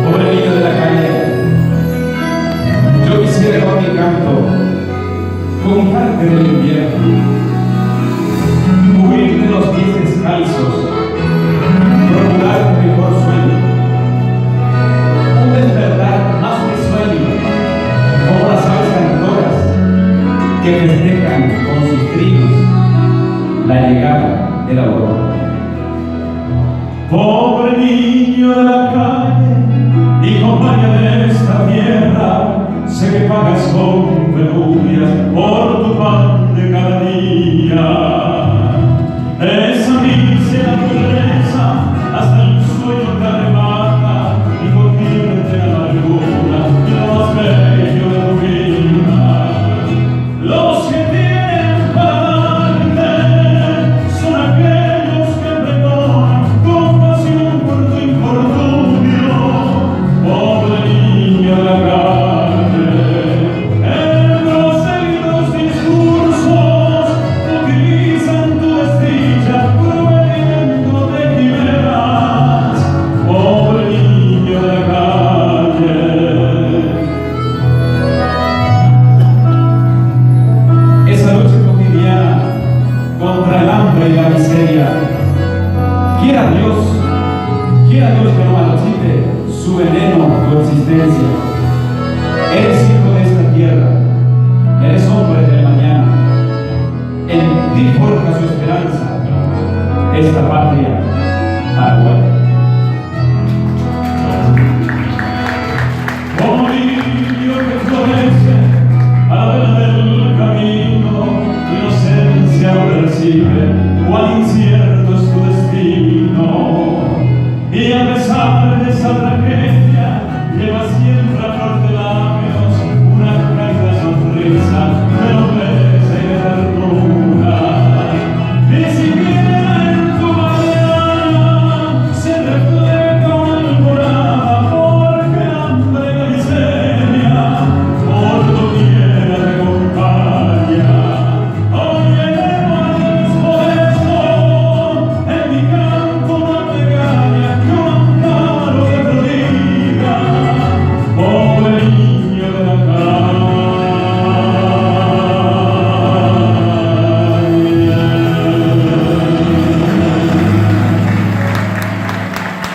Pobre niño de la calle, yo quisiera con mi canto contarte del invierno, cubrirte los pies descalzos, procurar un mejor sueño, un despertar más risueño, como las aves cantoras que festejan con sus trinos la llegada de la aurora. Pobre niño de la calle y compañía de esta tierra, sé que pagas con penurias por tu pan de cada día. Esa mísera pobreza hasta el sueño te arrebata y convierte en amargura lo más bello de tu vida. Los que tienen para darte son aquellos que pregonan compasión por tu infortunio. Pobre niño de la calle, en los discursos utilizan tu desdicha proveniendo de quimeras. Pobre niño de la calle. Esa lucha cotidiana contra el hambre y la miseria, quiera Dios que no marchite su veneno tu existencia. Eres hijo de esta tierra, eres hombre del mañana, en ti forja su esperanza esta patria paraguaya. Como lirio que florece a la vera del camino, tu inocencia lo percibe, cuán incierto es tu destino. Y a pesar de esa